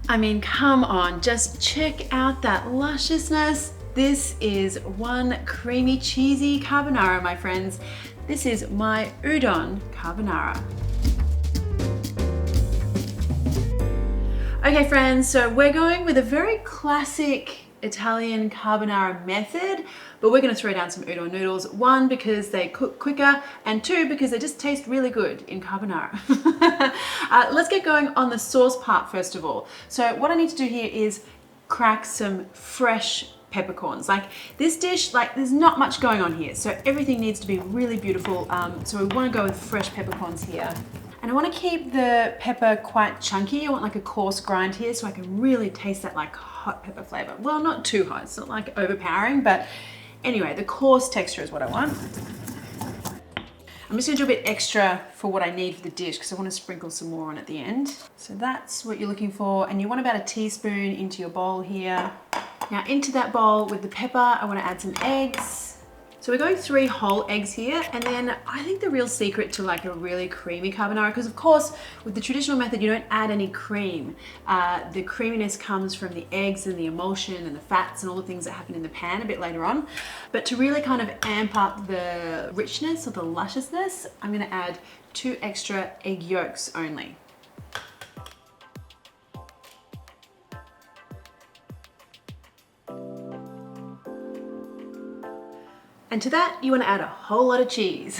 I mean, come on, just check out that lusciousness. This is one creamy, cheesy carbonara, my friends. This is my udon carbonara. Okay friends, so we're going with a very classic Italian carbonara method, but we're going to throw down some udon noodles. One, because they cook quicker, and two, because they just taste really good in carbonara. Let's get going on the sauce part first of all. So what I need to do here is crack some fresh peppercorns. Like this dish, like there's not much going on here, so everything needs to be really beautiful. So we want to go with fresh peppercorns here. And I want to keep the pepper quite chunky. I want like a coarse grind here so I can really taste that like hot pepper flavor. Well, not too hot, it's not like overpowering, but anyway, the coarse texture is what I want. I'm just gonna do a bit extra for what I need for the dish because I want to sprinkle some more on at the end. So that's what you're looking for. And you want about a teaspoon into your bowl here. Now into that bowl with the pepper, I want to add some eggs. So we're going 3 whole eggs here, and then I think the real secret to like a really creamy carbonara, because of course with the traditional method you don't add any cream. The creaminess comes from the eggs and the emulsion and the fats and all the things that happen in the pan a bit later on. But to really kind of amp up the richness or the lusciousness, I'm going to add 2 extra egg yolks only. And to that, you want to add a whole lot of cheese.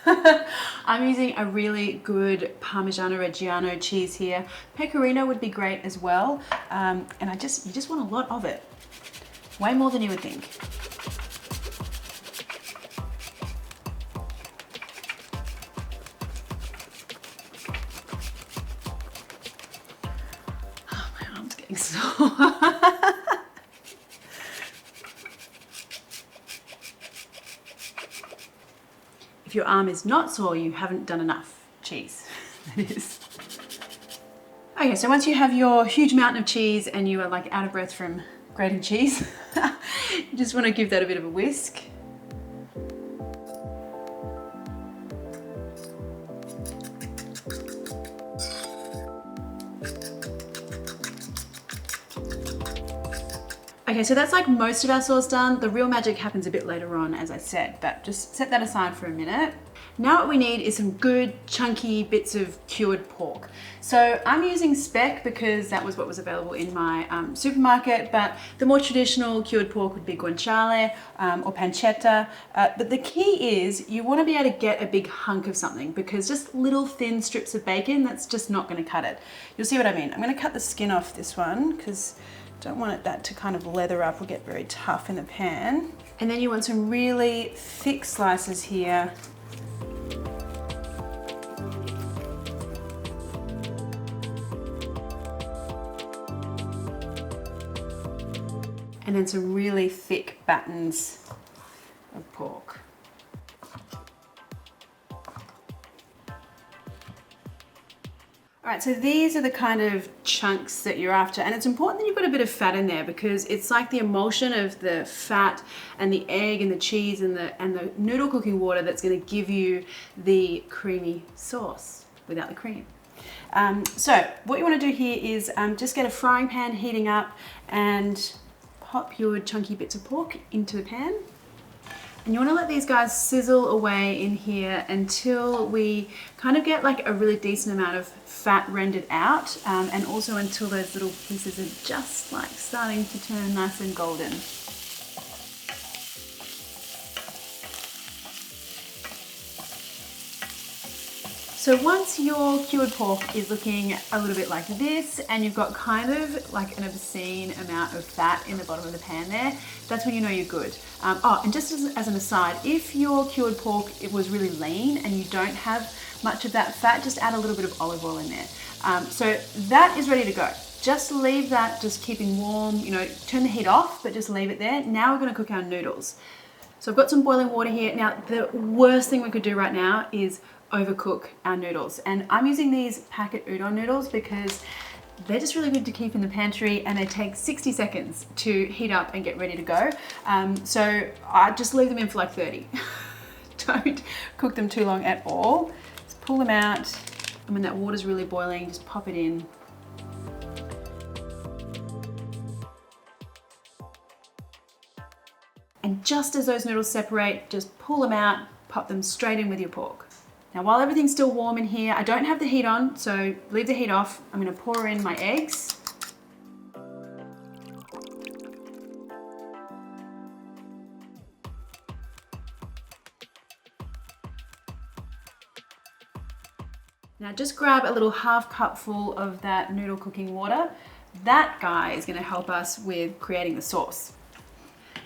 I'm using a really good Parmigiano Reggiano cheese here. Pecorino would be great as well. And you just want a lot of it. Way more than you would think. Oh, my arm's getting sore. If your arm is not sore, you haven't done enough cheese. That is. Okay, so once you have your huge mountain of cheese and you are like out of breath from grating cheese, you just want to give that a bit of a whisk. Okay, so that's like most of our sauce done. The real magic happens a bit later on, as I said, but just set that aside for a minute. Now what we need is some good chunky bits of cured pork. So I'm using speck because that was what was available in my supermarket, but the more traditional cured pork would be guanciale or pancetta. But the key is you want to be able to get a big hunk of something, because just little thin strips of bacon, that's just not going to cut it. You'll see what I mean. I'm going to cut the skin off this one because don't want that to kind of leather up or get very tough in the pan. And then you want some really thick slices here. And then some really thick battens of pork. All right, so these are the kind of chunks that you're after, and it's important that you've got a bit of fat in there because it's like the emulsion of the fat and the egg and the cheese and the noodle cooking water that's going to give you the creamy sauce without the cream. So what you want to do here is just get a frying pan heating up and pop your chunky bits of pork into the pan. And you want to let these guys sizzle away in here until we kind of get like a really decent amount of fat rendered out, and also until those little pieces are just like starting to turn nice and golden. So once your cured pork is looking a little bit like this and you've got kind of like an obscene amount of fat in the bottom of the pan there, that's when you know you're good. Oh, and just as an aside, if your cured pork it was really lean and you don't have much of that fat, just add a little bit of olive oil in there. So that is ready to go. Just leave that just keeping warm, you know, turn the heat off, but just leave it there. Now we're gonna cook our noodles. So I've got some boiling water here. Now, the worst thing we could do right now is overcook our noodles. And I'm using these packet udon noodles because they're just really good to keep in the pantry and they take 60 seconds to heat up and get ready to go. So I just leave them in for like 30. Don't cook them too long at all. Just pull them out, and when that water's really boiling, just pop it in. And just as those noodles separate, just pull them out, pop them straight in with your pork. Now while everything's still warm in here, I don't have the heat on, so leave the heat off. I'm gonna pour in my eggs. Now just grab a little half cupful of that noodle cooking water. That guy is going to help us with creating the sauce.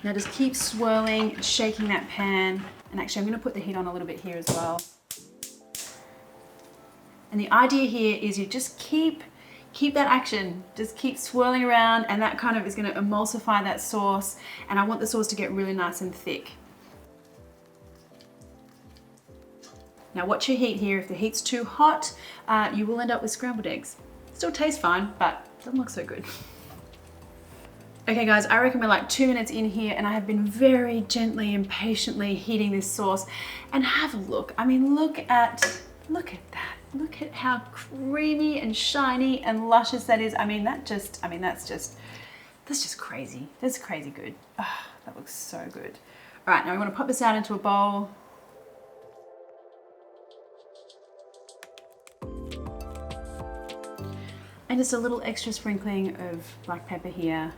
Now just keep swirling and shaking that pan. And actually I'm going to put the heat on a little bit here as well. And the idea here is you just keep that action. Just keep swirling around, and that kind of is going to emulsify that sauce. And I want the sauce to get really nice and thick. Now watch your heat here. If the heat's too hot, you will end up with scrambled eggs. Still tastes fine, but doesn't look so good. Okay guys, I reckon we're like 2 minutes in here, and I have been very gently and patiently heating this sauce. And have a look. I mean, look at that. Look at how creamy and shiny and luscious that is. I mean, that's just crazy. That's crazy good. Oh, that looks so good. All right, now we want to pop this out into a bowl. And just a little extra sprinkling of black pepper here.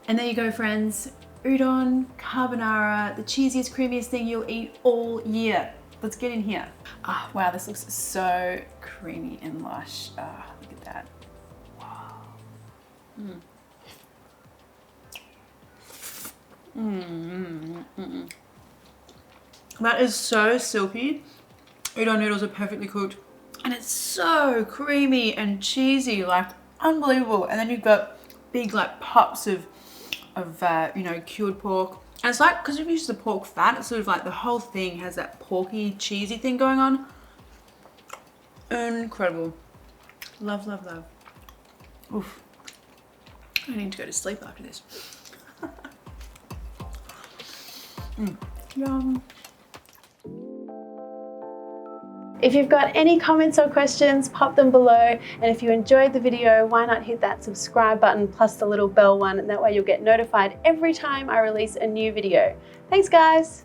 And there you go, friends. Udon carbonara, the cheesiest, creamiest thing you'll eat all year. Let's get in here. Oh, wow, this looks so creamy and lush. Oh, look at that. Wow. That is so silky. Udon noodles are perfectly cooked. And it's so creamy and cheesy, like unbelievable. And then you've got big like pops of you know, cured pork. And it's like, because you've used the pork fat, it's sort of like the whole thing has that porky, cheesy thing going on. Incredible. Love, love, love. Oof. I need to go to sleep after this. Yum. If you've got any comments or questions, pop them below. And if you enjoyed the video, why not hit that subscribe button plus the little bell one, and that way you'll get notified every time I release a new video. Thanks guys.